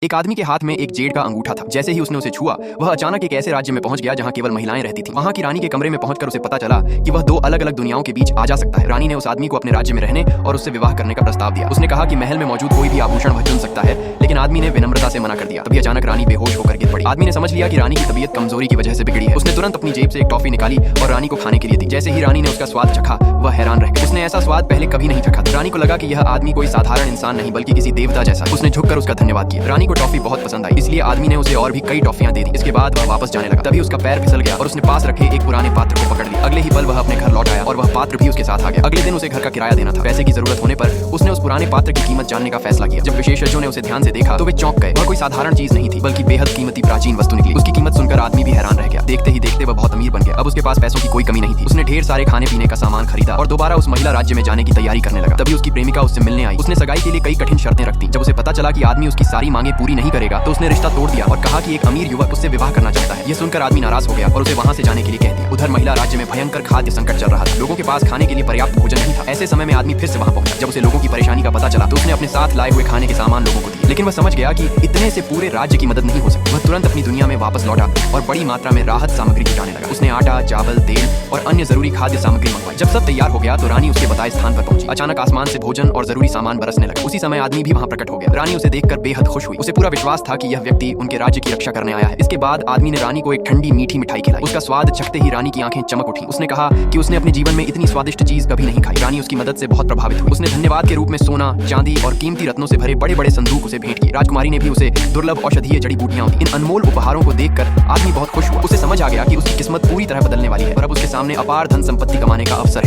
एक आदमी के हाथ में एक जेड का अंगूठा था। जैसे ही उसने उसे छुआ, वह अचानक एक ऐसे राज्य में पहुंच गया जहां केवल महिलाएं रहती थीं। वहां की रानी के कमरे में पहुंचकर उसे पता चला कि वह दो अलग अलग दुनियाओं के बीच आ जा सकता है। रानी ने उस आदमी को अपने राज्य में रहने और उससे विवाह करने का प्रस्ताव दिया। उसने कहा कि महल में मौजूद कोई भी आभूषण वह चुन सकता है, लेकिन आदमी ने विनम्रता से मना कर दिया। तभी अचानक रानी बेहोश होकर गिर पड़ी। आदमी ने समझ लिया कि रानी की तबीयत कमजोरी की वजह से बिगड़ी है। उसने तुरंत अपनी जेब से एक टॉफी निकाली और रानी को खाने के लिए दी। जैसे ही रानी ने उसका स्वाद चखा, वह हैरान रह गई। उसने ऐसा स्वाद पहले कभी नहीं चखा था। रानी को लगा कि यह आदमी कोई साधारण इंसान नहीं बल्कि किसी देवता जैसा। उसने झुककर उसका धन्यवाद किया। रानी को टॉफी बहुत पसंद आई, इसलिए आदमी ने उसे और भी कई टॉफियां दे दी। इसके बाद वह वापस जाने लगा। तभी उसका पैर फिसल गया और उसने पास रखे एक पुराने पात्र को पकड़ लिया। अगले ही पल वह अपने घर लौट आया और वह पात्र भी उसके साथ आ गया। अगले दिन उसे घर का किराया देना था। पैसे की जरूरत होने पर उसने उस पुराने पात्र की कीमत जानने का फैसला किया। जब विशेषज्ञों ने उसे ध्यान से देखा तो वे चौंक गए। वह कोई साधारण चीज नहीं थी बल्कि बेहद कीमती प्राचीन वस्तु निकली। उसकी कीमत सुनकर आदमी भी हैरान रह गया। देखते ही देखते वह बहुत अमीर बन गया। अब उसके पास पैसों की कोई कमी नहीं थी। उसने ढेर सारे खाने पीने का सामान खरीदा और दोबारा उस महिला राज्य में जाने की तैयारी करने लगा। तभी उसकी प्रेमिका उससे मिलने आई। उसने सगाई के लिए कई कठिन शर्तें रखी। जब उसे पता चला कि आदमी उसकी सारी मांगे पूरी नहीं करेगा तो उसने रिश्ता तोड़ दिया और कहा कि एक अमीर युवक उससे विवाह करना चाहता है। यह सुनकर आदमी नाराज हो गया और उसे वहां से जाने के लिए कह दिया। उधर महिला राज्य में भयंकर खाद्य संकट चल रहा था। लोगों के पास खाने के लिए पर्याप्त भोजन नहीं था। ऐसे समय में आदमी फिर से वहां पहुंचा। जब उसे लोगों की परेशानी का पता चला तो उसने अपने साथ लाए हुए खाने के सामान लोगों को दिए। लेकिन वह समझ गया कि इतने से पूरे राज्य की मदद नहीं हो सकती। वह तुरंत अपनी दुनिया में वापस लौटा और बड़ी मात्रा में राहत सामग्री जुटाने लगा। उसने आटा, चावल, तेल और अन्य जरूरी खाद्य सामग्री मंगवाई। जब सब तैयार हो गया तो रानी उसके बताए स्थान पर पहुंची। अचानक आसमान से भोजन और जरूरी सामान बरसने लगा। उसी समय आदमी भी वहां प्रकट हो गया। रानी उसे देखकर बेहद खुश हुई। उसे पूरा विश्वास था कि यह व्यक्ति उनके राज्य की रक्षा करने आया है। इसके बाद आदमी ने रानी को एक ठंडी मीठी मिठाई खिलाई। उसका स्वाद चखते ही रानी की आंखें चमक उठी। उसने कहा कि उसने अपने जीवन में इतनी स्वादिष्ट चीज कभी नहीं खाई। रानी उसकी मदद से बहुत प्रभावित हुई। उसने धन्यवाद के रूप में सोना, चांदी और कीमती रत्नों से भरे बड़े बड़े संदूक उसे भेंट किए। राजकुमारी ने भी उसे दुर्लभ औषधीय जड़ी बूटियां दी। इन अनमोल उपहारों को देखकर आदमी बहुत खुश हुआ। उसे समझ आ गया कि उसकी किस्मत पूरी तरह बदलने वाली है और अब उसके सामने अपार धन संपत्ति कमाने का अवसर है।